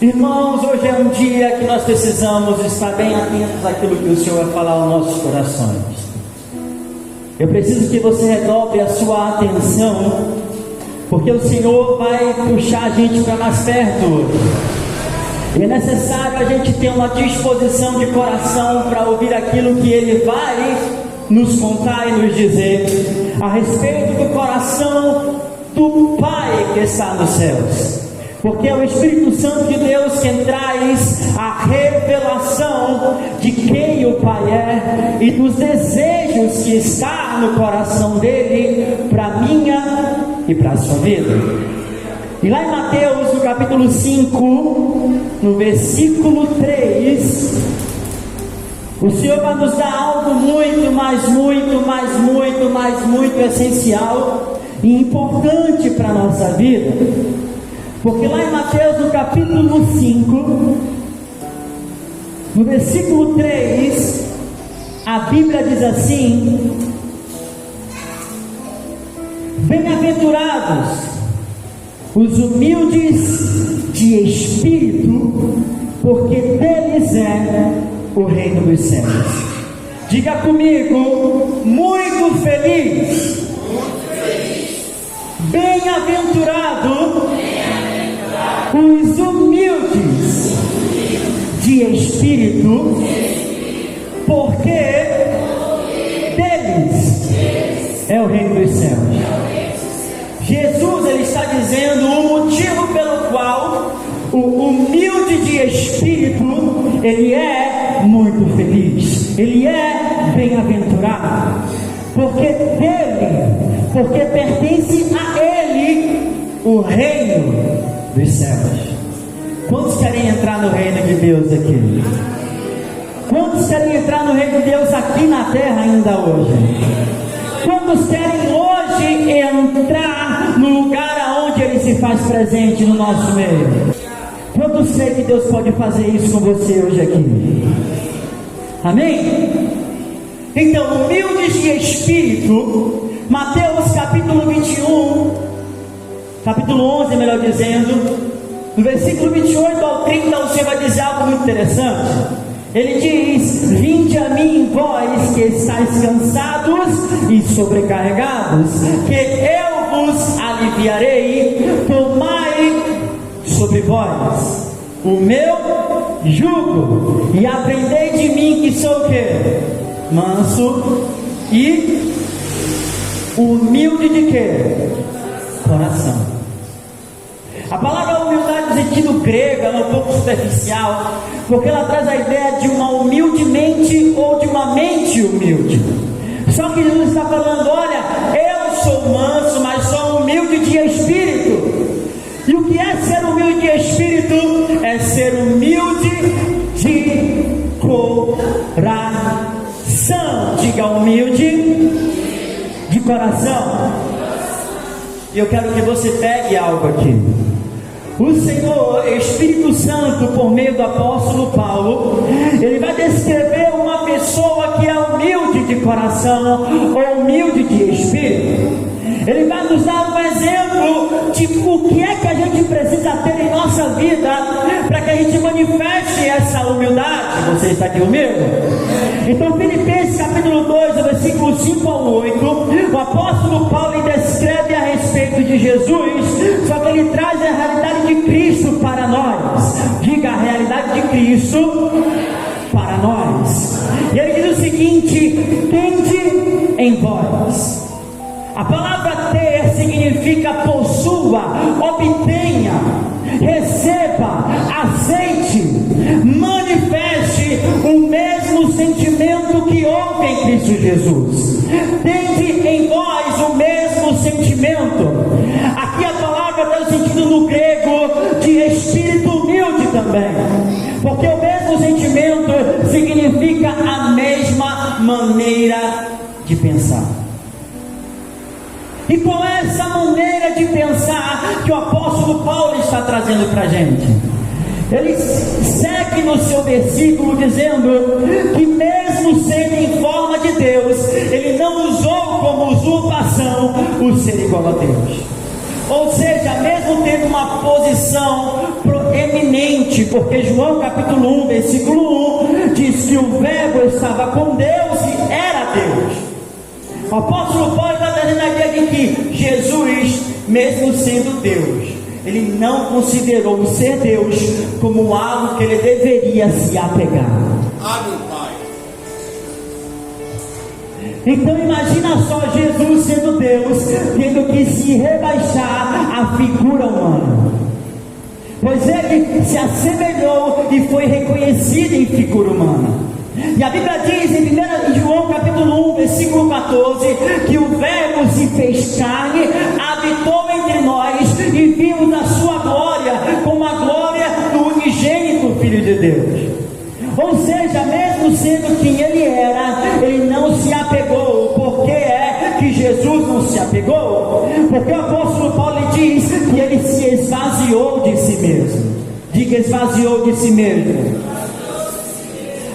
Irmãos, hoje é um dia que nós precisamos estar bem atentos àquilo que o Senhor vai falar aos nossos corações. Eu preciso que você redobre a sua atenção, porque o Senhor vai puxar a gente para mais perto hoje. E é necessário a gente ter uma disposição de coração para ouvir aquilo que Ele vai nos contar e nos dizer a respeito do coração do Pai que está nos céus. Porque é o Espírito Santo de Deus quem traz a revelação de quem o Pai é e dos desejos que está no coração dele para a minha e para a sua vida. E lá em Mateus, no capítulo 5, no versículo 3, o Senhor vai nos dar algo muito essencial e importante para a nossa vida. Porque lá em Mateus, no capítulo 5, no versículo 3, a Bíblia diz assim: bem-aventurados os humildes de espírito, porque deles é o reino dos céus. Diga comigo: muito feliz. Bem-aventurado os humildes de espírito, porque deles é o reino dos céus. Jesus, ele está dizendo o motivo pelo qual o humilde de espírito, ele é muito feliz, ele é bem-aventurado, porque pertence a ele o reino dos céus. Quantos querem entrar no reino de Deus aqui? Quantos querem entrar no reino de Deus aqui na terra ainda hoje? Quantos querem hoje entrar no lugar onde Ele se faz presente no nosso meio? Quantos creem que Deus pode fazer isso com você hoje aqui? Amém? Então, humildes de espírito, Mateus capítulo 21, capítulo 11, melhor dizendo, no versículo 28 ao 30, você vai dizer algo muito interessante. Ele diz: vinde a mim, vós que estáis cansados e sobrecarregados, que eu vos aliviarei. Tomai sobre vós o meu jugo e aprendei de mim, que sou o quê? Manso e humilde de quê? Coração. A palavra humildade no sentido grego ela é um pouco superficial, porque ela traz a ideia de uma humilde mente ou de uma mente humilde. Só que Jesus está falando: olha, eu sou manso, mas sou humilde de espírito. E o que é ser humilde de espírito? É ser humilde de coração. Diga: humilde de coração. E eu quero que você pegue algo aqui. O Senhor, Espírito Santo, por meio do apóstolo Paulo, ele vai descrever uma pessoa que é humilde de coração ou humilde de espírito. Ele vai nos dar um exemplo de o que é que a gente precisa ter em nossa vida para que a gente manifeste essa humildade. Você está aqui comigo? Então, Filipenses capítulo 2, versículo 5 ao 8, o apóstolo Paulo descreve a respeito de Jesus, só que ele traz a realidade de Cristo para nós. Diga: a realidade de Cristo para nós. E ele diz o seguinte: tende em vós. A palavra ter significa possua, obtenha, receba, aceite, manifeste o mesmo sentimento que houve em Cristo Jesus. Tende em vós o mesmo sentimento. Aqui a palavra tem o sentido no grego de espírito humilde também, porque o mesmo sentimento significa a mesma maneira de pensar. E qual é essa maneira de pensar que o apóstolo Paulo está trazendo para a gente? Ele segue no seu versículo dizendo que mesmo sendo em forma de Deus, ele não usou como usurpação o ser igual a Deus. Ou seja, mesmo tendo uma posição proeminente obediente, porque João capítulo 1, versículo 1, diz que o verbo estava com Deus e era Deus. O apóstolo Paulo está dizendo aqui que Jesus, mesmo sendo Deus, ele não considerou o ser Deus como algo que ele deveria se apegar. Então imagina só Jesus sendo Deus, tendo que se rebaixar à figura humana, pois ele se assemelhou e foi reconhecido em figura humana. E a Bíblia diz em 1 João capítulo 1, versículo 14, que o verbo se fez carne, habitou entre nós e vimos a sua glória, como a glória do unigênito Filho de Deus. Ou seja, mesmo sendo quem ele era, ele não se apegou. Por que é que Jesus não se apegou? Porque o apóstolo Paulo diz que ele se esvaziou de si mesmo. Diga, esvaziou de si mesmo.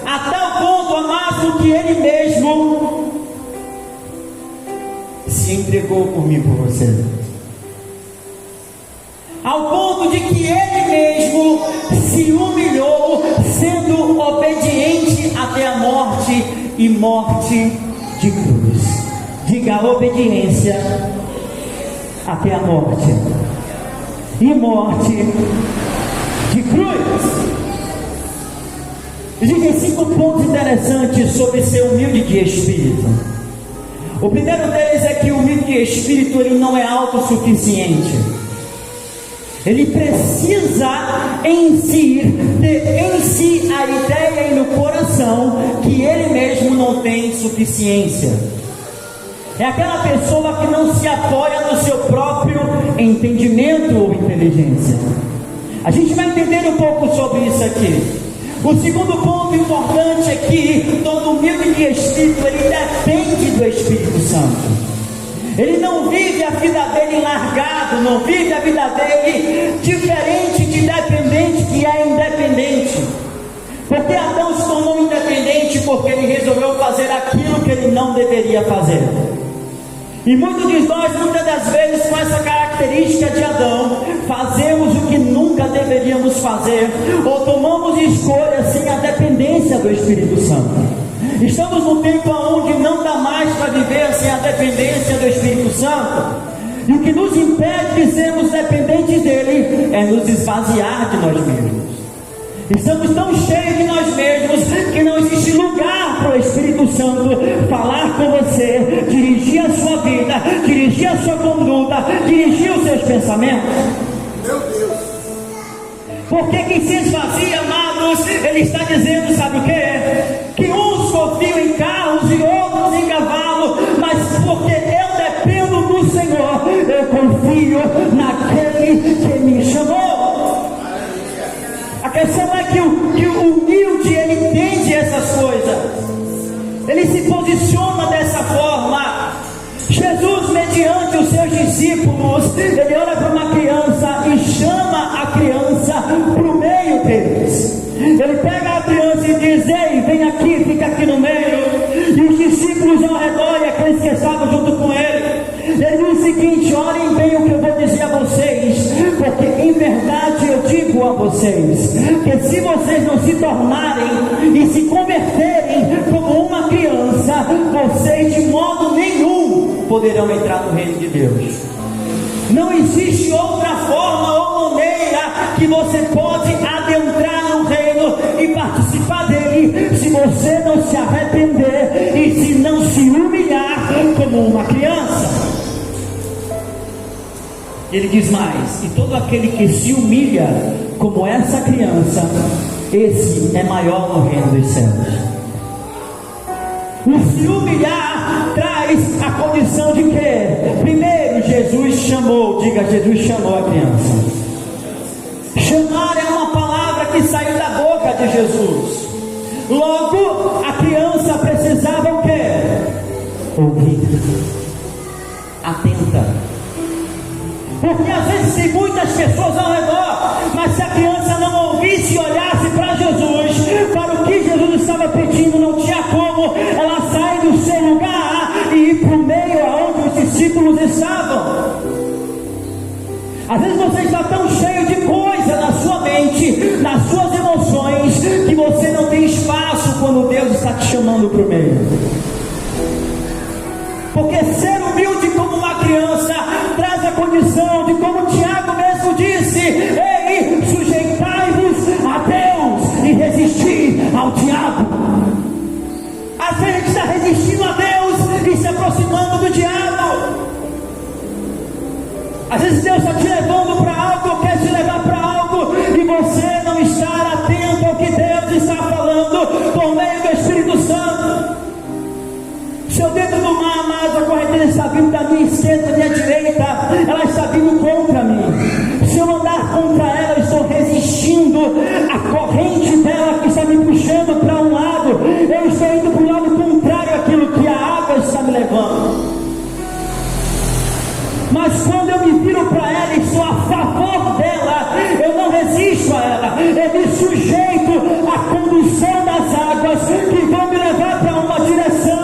A tal ponto, amados, que ele mesmo se entregou por mim, por você. Ao ponto de que ele mesmo se humilhou, sendo obediente até a morte e morte de cruz. Diga, a obediência até a morte e morte de cruz. Existem 5 pontos interessantes sobre ser humilde de espírito. O primeiro deles é que o humilde de espírito ele não é autossuficiente. Ele precisa em si ter em si a ideia e no coração que ele mesmo não tem suficiência. É aquela pessoa que não se apoia no seu próprio entendimento ou inteligência. A gente vai entender um pouco sobre isso aqui. O segundo ponto importante é que todo humilde de espírito ele depende do Espírito Santo. Ele não vive a vida dele largado, não vive a vida dele diferente de dependente que é independente. Porque Adão se tornou independente porque ele resolveu fazer aquilo que ele não deveria fazer. E muitos de nós, muitas das vezes, com essa característica de Adão, fazemos o que nunca deveríamos fazer, ou tomamos escolhas sem a dependência do Espírito Santo. Estamos num tempo onde não dá mais para viver sem a dependência do Espírito Santo. E o que nos impede de sermos dependentes dele é nos esvaziar de nós mesmos. Estamos tão cheios de nós mesmos que não existe lugar para o Espírito Santo falar com você, dirigir a sua vida, dirigir a sua conduta, dirigir os seus pensamentos. Meu Deus! Porque quem se esvazia, amados, ele está dizendo, sabe o que? Que uns confiam em carros e outros em cavalo, mas porque eu dependo do Senhor, eu confio naquele que me chamou. A questão é que o humilde, ele entende essas coisas, ele se posiciona dessa forma. Jesus, mediante os seus discípulos, ele olha para uma criança e chama a criança para o meio deles. Ele pega a criança e diz: ei, vem aqui, fica aqui no meio. E os discípulos ao redor e aqueles que estavam junto com ele, ele diz o seguinte: olhem bem o que eu vou dizer a vocês, porque em verdade eu digo a vocês, que se vocês não se tornarem e se converterem como uma criança, vocês de modo nenhum poderão entrar no reino de Deus. Não existe outra forma ou maneira que você pode adentrar no reino e participar dele, se você não se arrepender e se não se humilhar como uma criança. Ele diz mais: e todo aquele que se humilha como essa criança, esse é maior no reino dos céus. O se humilhar traz a condição de que, primeiro, Jesus chamou, diga, Jesus chamou a criança. Chamar é uma palavra que saiu da boca de Jesus. Logo, a criança precisava o quê? Ouvir. Atenta. Porque às vezes tem muitas pessoas ao redor, mas se a criança não ouvisse e olhasse para Jesus, para o que Jesus estava pedindo, não tinha como ela sair do seu lugar e ir para o meio aonde os discípulos estavam. Às vezes você está tão cheio de coisa na sua mente, na sua Às vezes Deus está te levando para algo, ou quer te levar para algo, e você não está atento ao que Deus está falando por meio do Espírito Santo. Se eu dentro do mar, amado, a correnteza está vindo da minha esquerda, da minha direita, ela está vindo contra mim. Se eu andar contra ela, eu estou resistindo à corrente dela que está me puxando para um lado. Eu estou indo para o lado contrário àquilo que a água está me levando. Mas quando eu me viro para ela e estou a favor dela, eu não resisto a ela, eu me sujeito à condução das águas que vão me levar para uma direção.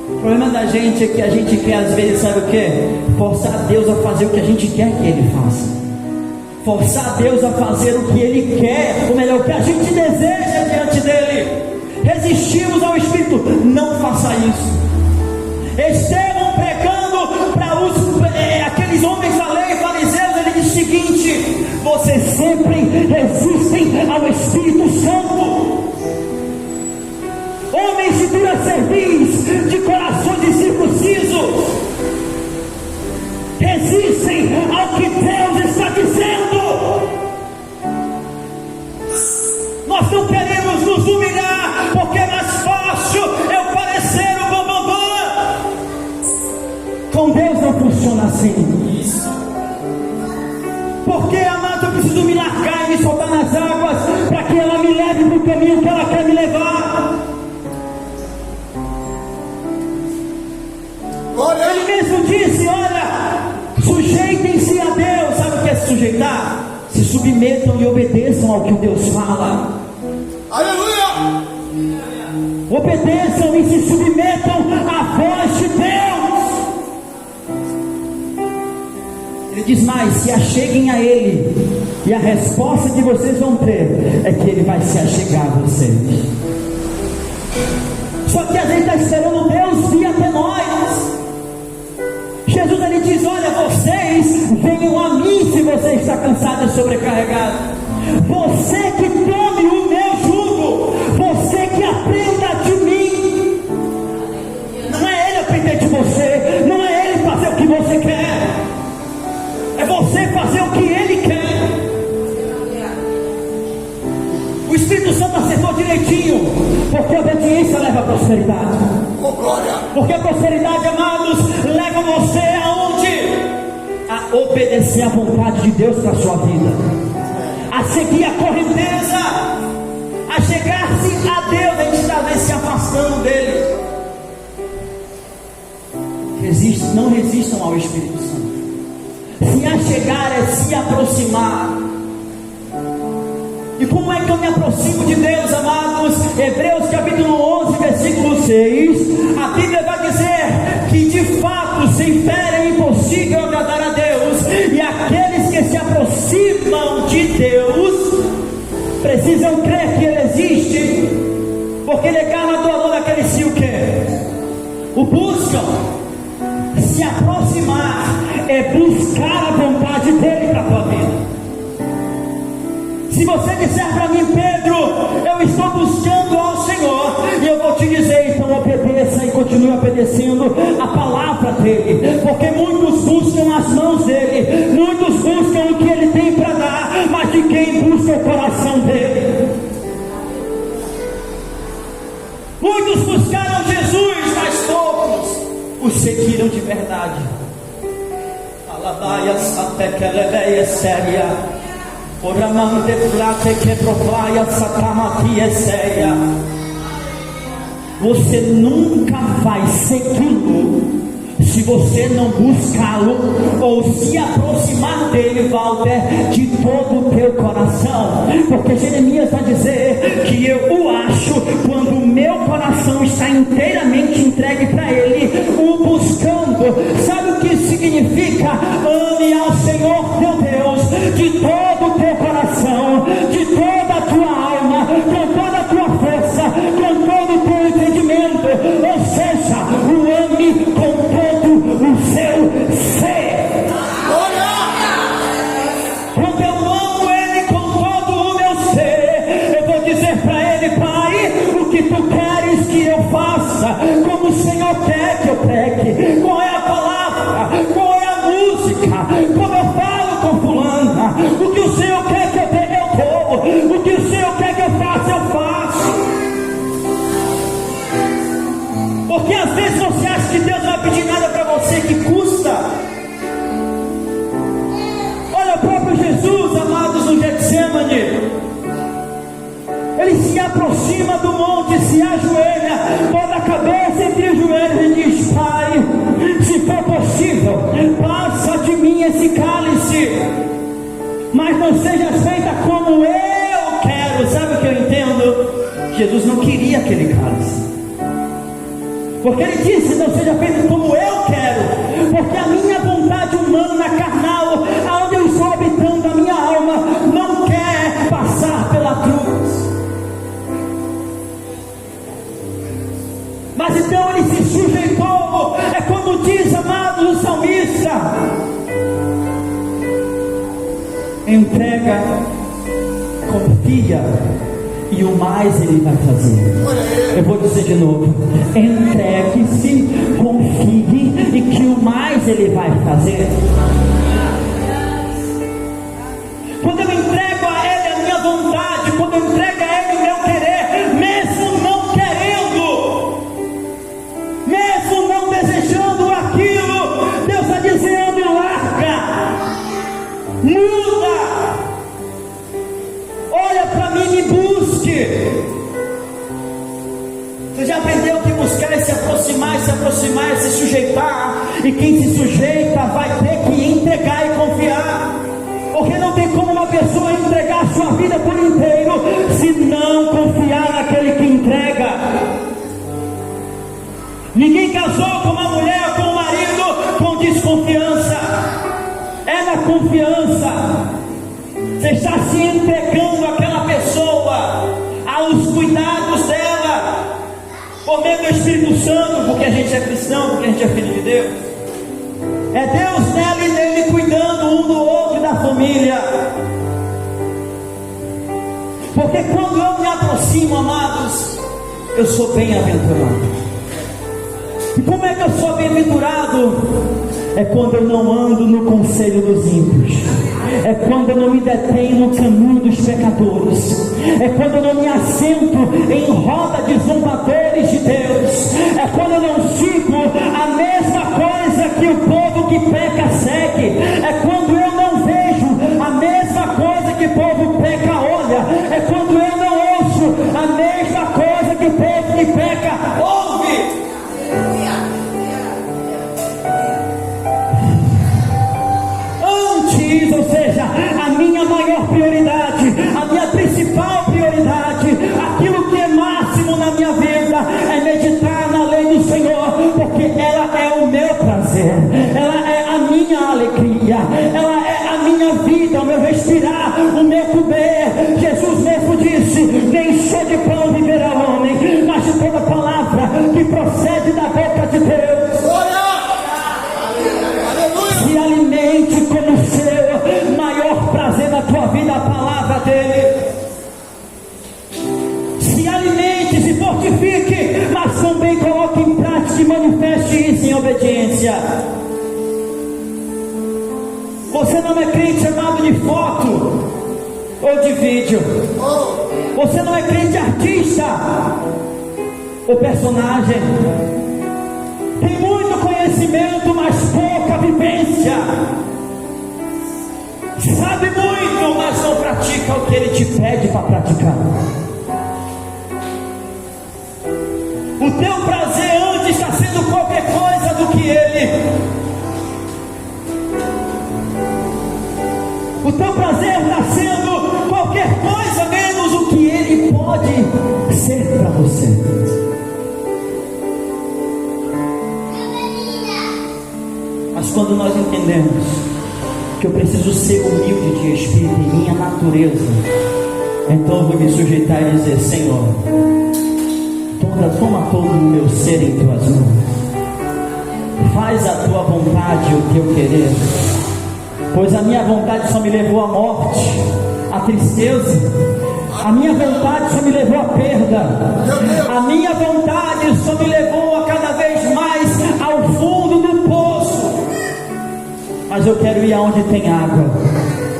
O problema da gente é que a gente quer, às vezes, sabe o que? Forçar Deus a fazer o que a gente quer que Ele faça. Forçar Deus a fazer o que Ele quer, ou melhor, o que a gente deseja diante dEle. Resistimos ao Espírito. Não faça isso. Estevão pregando para aqueles homens da lei, fariseus, ele diz o seguinte: vocês sempre resistem ao Espírito Santo. Homens de dura cerviz, de corações incircuncisos, resistem ao que Deus está dizendo. Nós não queremos nos humilhar, porque é mais fácil eu parecer o bambambam. Com Deus não funciona assim. Porque, amado, eu preciso me largar e me soltar nas águas, para que ela me leve para o caminho que ela quer me levar. Ele mesmo disse: olha, sujeitem-se a Deus. Sabe o que é se sujeitar? Se submetam e obedeçam ao que Deus fala. Aleluia! Obedeçam e se submetam à voz de Deus. Ele diz mais: se acheguem a Ele, e a resposta que vocês vão ter é que Ele vai se achegar a vocês. Só que a gente está esperando Deus vir até nós. Jesus, ele diz: olha, vocês venham a mim se você está cansado e sobrecarregado. Você que tome o meu jugo, você que aprenda de mim. Não é Ele aprender de você, não é Ele fazer o que você quer, é você fazer o que Ele quer. O Espírito Santo acertou direitinho, porque a obediência leva a prosperidade. Porque a prosperidade, amados, leva você aonde? A obedecer à vontade de Deus para a sua vida, a seguir a correnteza, a chegar-se a Deus. A gente está às vezes se afastando dele. Não resistam ao Espírito Santo. Se achegar é se aproximar. E como é que eu me aproximo de Deus, amados? Hebreus capítulo 11, versículo 6, a Bíblia vai dizer que de fato, sem fé é impossível agradar a Deus, e aqueles que se aproximam de Deus precisam crer que Ele existe, porque Ele é galardoador daqueles que o quer, o buscam. Se aproximar é buscar a vontade dEle para a tua vida. Se você disser para mim: Pedro, eu estou buscando ao Senhor, e eu vou te dizer, então obedeça e continue obedecendo a palavra dele, porque muitos buscam as mãos dele, muitos buscam o que ele tem para dar, mas de quem busca o coração dele? Muitos buscaram Jesus, mas poucos o seguiram de verdade. Alabaia até que ela séria. Oramante plate que provaia satamatia ceia. Você nunca vai segui-lo se você não buscá-lo ou se aproximar dele, Walter, de todo o teu coração. Porque Jeremias vai dizer que eu o acho quando o meu coração está inteiramente entregue para ele, o buscando. Sabe o que significa? Ame ao Senhor teu Deus de todo o teu coração, de toda a tua alma, com toda a tua força, com todo o teu entendimento. Ou seja, o ame com todo o seu ser. Quando eu amo Ele com todo o meu ser, eu vou dizer para Ele: Pai, o que tu queres que eu faça, como o Senhor quer que eu pregue, qual é a palavra como eu falo com fulana. O que o Senhor quer que eu dê, eu dou. O que o Senhor quer que eu faça, eu faço. Porque às vezes você acha que Deus não vai pedir nada para você que custa. Olha o próprio Jesus, amados, no Getsemane. Ele se aproxima do monte, se ajoelha, bota a cabeça entre os joelhos e diz: Pai, se for possível, passa de mim esse cálice, mas não seja feita como eu quero. Sabe o que eu entendo? Jesus não queria aquele cálice, porque ele disse: não seja feito como eu quero, porque a minha vontade humana, carnal, aonde eu estou habitando, a minha alma, não quer passar pela cruz. Mas então ele se sujeitou. É como diz, amados, o salmista: entrega, confia, e o mais ele vai fazer. Eu vou dizer de novo: entregue-se, confie, e que o mais ele vai fazer. Quando eu entrego a ele a minha vontade, quando eu entrego a ele o meu querer, mesmo não querendo, mesmo não desejando aquilo, Deus está dizendo: larga, muda, olha para mim, me busque. Você já aprendeu que buscar é se aproximar, é se sujeitar, e quem se sujeita vai ter que entregar e confiar. Porque não tem como uma pessoa entregar a sua vida por inteiro se não confiar naquele que entrega. Ninguém casou com uma mulher, com um marido, com desconfiança. É na confiança. Você está se entregando àquela pessoa, aos cuidados dela, por meio do Espírito Santo, porque a gente é cristão, porque a gente é filho de Deus. É Deus nela e nele cuidando um do outro e da família. Porque quando eu me aproximo, amados, eu sou bem-aventurado. E como é que eu sou bem-aventurado? É quando eu não ando no conselho dos ímpios, é quando eu não me detenho no caminho dos pecadores, é quando eu não me assento em roda de zombadores de Deus, é quando eu não sigo a mesma coisa que o povo que peca segue, é quando eu não vejo a mesma coisa que o povo peca olha, é quando eu não ouço a mesma coisa que o povo que peca ouve. Ou seja, a minha maior prioridade, a minha principal prioridade, aquilo que é máximo na minha vida, é meditar na lei do Senhor, porque ela é o meu prazer, ela é a minha alegria, ela é a minha vida, o meu respirar, o meu comer. Jesus mesmo disse: nem só de pão viverá o homem, mas de toda palavra que procede da boca de Deus. Se alimente como seu maior prazer na tua vida, a palavra dele. Se alimente, se fortifique, mas também coloque em prática e manifeste isso em obediência. Você não é crente amado de foto ou de vídeo. Você não é crente artista ou personagem. Tem muito conhecimento, mas pouca vivência. Sabe muito, mas não pratica o que ele te pede para praticar. O teu prazer antes está sendo qualquer coisa do que ele. O teu prazer está sendo qualquer coisa menos o que ele pode ser para você. Mas quando nós entendemos que eu preciso ser humilde de espírito em minha natureza, então eu vou me sujeitar e dizer: Senhor, toma todo o meu ser em tuas mãos, faz a tua vontade, o teu querer, pois a minha vontade só me levou à morte, à tristeza, a minha vontade só me levou à perda, a minha vontade só me levou a cada vez mais ao fundo do poço. mas eu quero ir aonde tem água,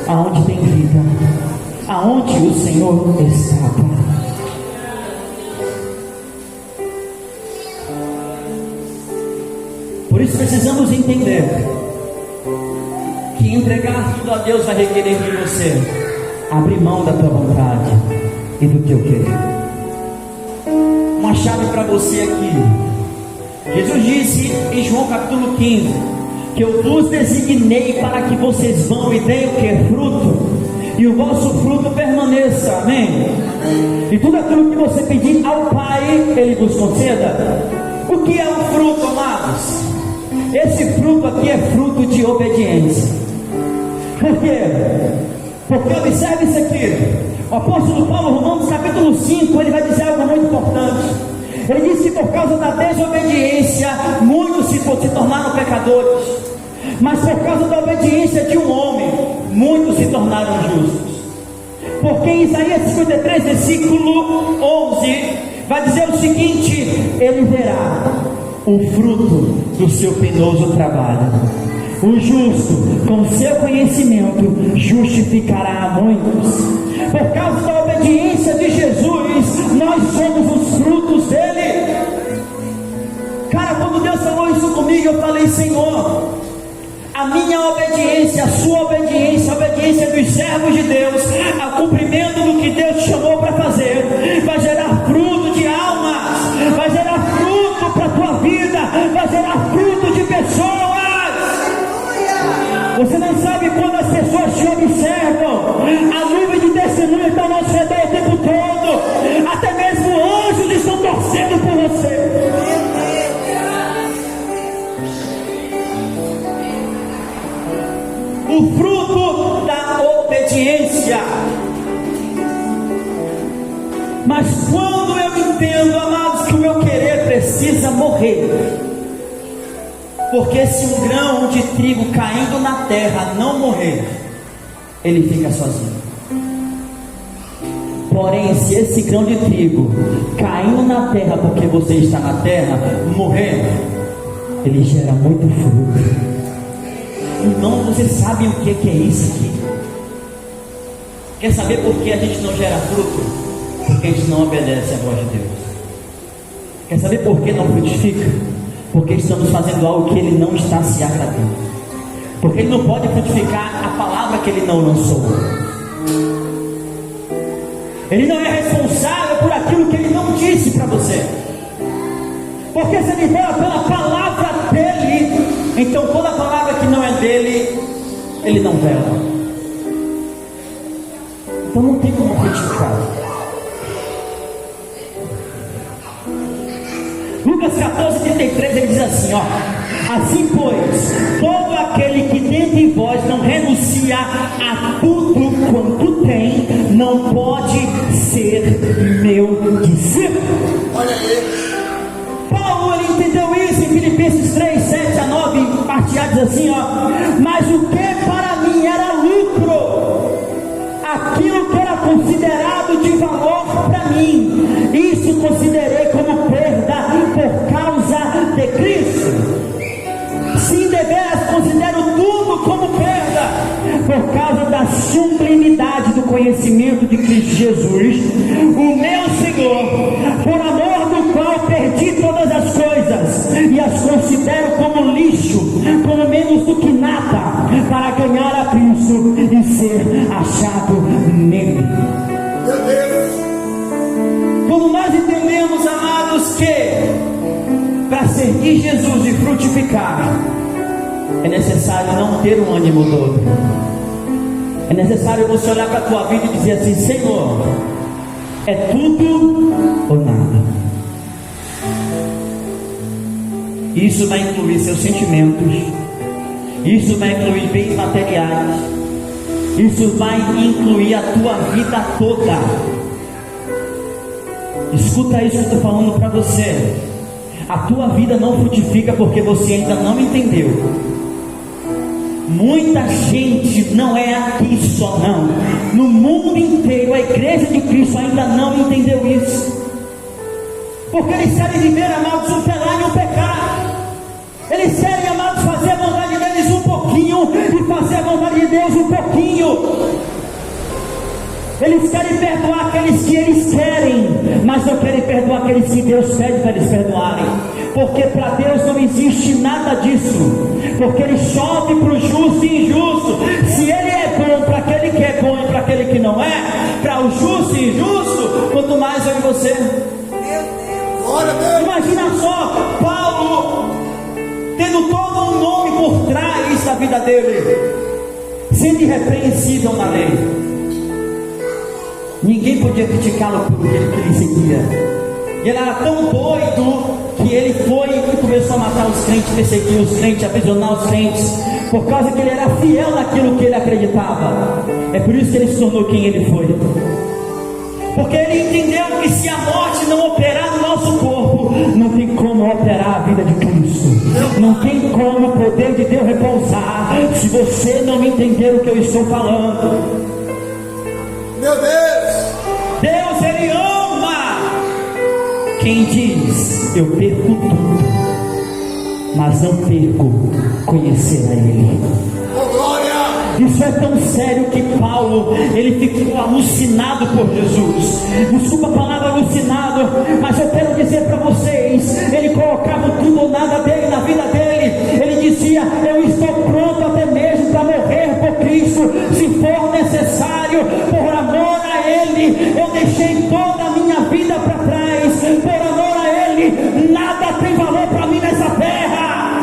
aonde tem vida, aonde o Senhor está, Pai. Por isso precisamos entender que entregar tudo a Deus vai requerer de você abrir mão da tua vontade e do teu querer. Uma chave para você aqui. Jesus disse em João capítulo 15 que eu vos designei para que vocês vão e deem o que? Fruto, e o vosso fruto permaneça, amém? E tudo aquilo que você pedir ao Pai, Ele vos conceda. O que é um fruto, amados? Esse fruto aqui é fruto de obediência. Por quê? Porque observe isso aqui. O apóstolo Paulo, Romanos capítulo 5, ele vai dizer algo muito importante. Ele diz que por causa da desobediência muitos se tornaram pecadores, mas por causa da obediência de um homem muitos se tornaram justos. Porque em Isaías 53 versículo 11 vai dizer o seguinte: ele verá o fruto do seu penoso trabalho. O justo, com seu conhecimento, justificará a muitos. Por causa da obediência de Jesus, nós somos os frutos dele. Cara, quando Deus falou isso comigo, eu falei: Senhor, a minha obediência, a sua obediência, a obediência dos servos de Deus, ao cumprimento do que Deus te chamou para fazer, vai gerar fruto de almas, vai gerar fruto para a tua vida, vai gerar fruto de pessoas. Você não sabe quando as pessoas te observam, a nuvem de testemunha está ao nosso redor o tempo todo, até mesmo anjos estão torcendo por você. O fruto da obediência. Mas quando eu entendo, amados, que o meu querer precisa morrer, porque se um grão de trigo caindo na terra não morrer, ele fica sozinho. Porém, se esse grão de trigo caindo na terra, porque você está na terra, morrer, ele gera muito fruto. Irmão, você sabe o que é isso aqui? Quer saber por que a gente não gera fruto? Porque a gente não obedece à voz de Deus. Quer saber por que não frutifica? Porque estamos fazendo algo que Ele não está se agradando. Porque Ele não pode frutificar a palavra que Ele não lançou. Ele não é responsável por aquilo que Ele não disse para você. Porque se Ele vela pela palavra dEle, então toda palavra que não é dEle, Ele não vela. Então não tem como frutificar. Lucas 14:33, ele diz assim, ó: assim pois, todo aquele que dentre vós não renuncia a tudo quanto tem, não pode ser meu discípulo. Olha aí. Paulo, ele entendeu isso em Filipenses 3:7-9, parte A diz assim, ó: mas o que para mim era lucro, aquilo que era considerado de valor para mim, isso considerei como perda por causa de Cristo. Sim, deveras considero tudo como perda, por causa da sublimidade do conhecimento de Cristo Jesus, o meu Senhor, por amor do qual perdi todas as coisas, e as considero como lixo, como menos do que nada, para ganhar a Cristo e ser achado nele. Quando nós entendemos, amados, que para servir Jesus e frutificar, é necessário não ter um ânimo todo. É necessário você olhar para a tua vida e dizer assim: Senhor, é tudo ou nada. Isso vai incluir seus sentimentos, isso vai incluir bens materiais, isso vai incluir a tua vida toda. Escuta isso que eu estou falando para você. A tua vida não frutifica porque você ainda não entendeu. Muita gente, não é aqui só não, no mundo inteiro a igreja de Cristo ainda não entendeu isso. Porque eles querem viver, amados, um pelar e um pecado. Eles querem, amados, fazer a vontade deles um pouquinho. pouquinho e fazer a vontade de Deus um pouquinho. Eles querem perdoar aqueles que eles querem, mas não querem perdoar aqueles que Deus pede para eles perdoarem. Porque para Deus não existe nada disso. Porque Ele chove para o justo e injusto. Se Ele é bom para aquele que é bom e para aquele que não é, para o justo e injusto, quanto mais eu e você. Imagina só, Paulo tendo todo um nome por trás da vida dele, sendo irrepreensível na lei. Ninguém podia criticá-lo por aquilo que ele seguia. E ele era tão doido que ele foi e começou a matar os crentes, perseguir os crentes, aprisionar os crentes, por causa que ele era fiel naquilo que ele acreditava. É por isso que ele se tornou quem ele foi. Porque ele entendeu que se a morte não operar no nosso corpo, não tem como operar a vida de Cristo. Não tem como o poder de Deus repousar se você não entender o que eu estou falando. Meu Deus! Deus, Ele ama quem diz: eu perco tudo, mas não perco conhecer a Ele. Oh, glória! Isso é tão sério que Paulo, ele ficou alucinado por Jesus. Desculpa a palavra alucinado, mas eu quero dizer para vocês, ele colocava tudo ou nada dele na vida dele. Ele dizia: eu estou pronto até mesmo para morrer por Cristo, se for necessário, por amor a Ele. Eu deixei toda a minha vida para trás, por amor a Ele. Nada tem valor para mim nessa terra.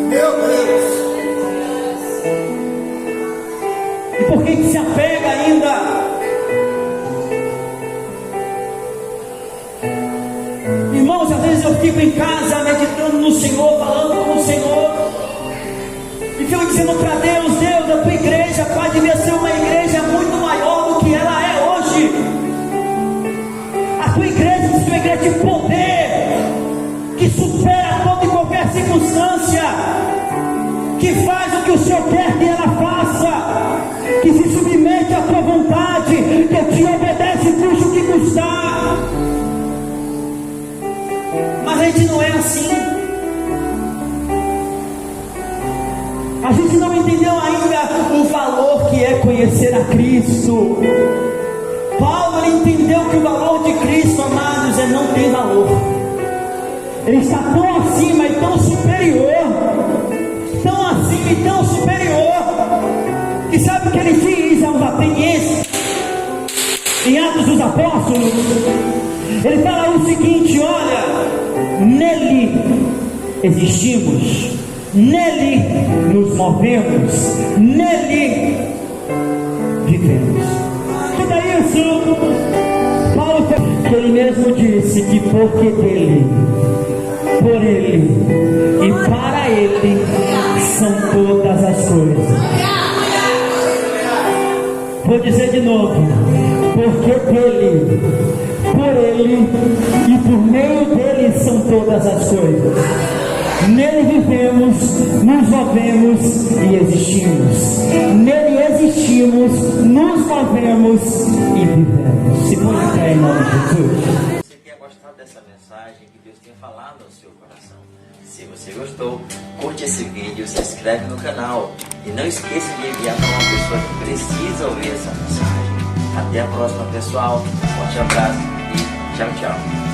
Meu Deus! E por que se apega ainda? Irmãos, às vezes eu fico em casa meditando no Senhor, falando com o Senhor, e fico dizendo para Deus: Deus, a tua igreja pode ser uma igreja muito maior do que ela é hoje. A tua igreja é uma igreja de poder, que supera toda e qualquer circunstância, que faz o que o Senhor quer que ela faça, que se submete à tua vontade, que te obedece, custe o que custar. Mas a gente não é assim. A gente não entendeu ainda o valor que é conhecer a Cristo. Paulo, ele entendeu que o valor de Cristo, amados, não tem valor. Ele está tão acima e tão superior, tão acima e tão superior, que sabe o que ele diz aos atenienses em Atos dos Apóstolos? Ele fala o seguinte: olha, nele existimos, nele nos movemos, nele vivemos. Tudo isso, Paulo, que ele mesmo disse que porque dele, por ele e para ele são todas as coisas. Vou dizer de novo: porque dele, por ele e por meio dele são todas as coisas. Nele vivemos, nos movemos e existimos. Nele existimos, nos movemos e vivemos. Se põe em pé em nome de Jesus. Você tenha gostado dessa mensagem, que Deus tenha falado ao seu coração. Se você gostou, curte esse vídeo, se inscreve no canal e não esqueça de enviar para uma pessoa que precisa ouvir essa mensagem. Até a próxima, pessoal. Forte abraço e tchau, tchau.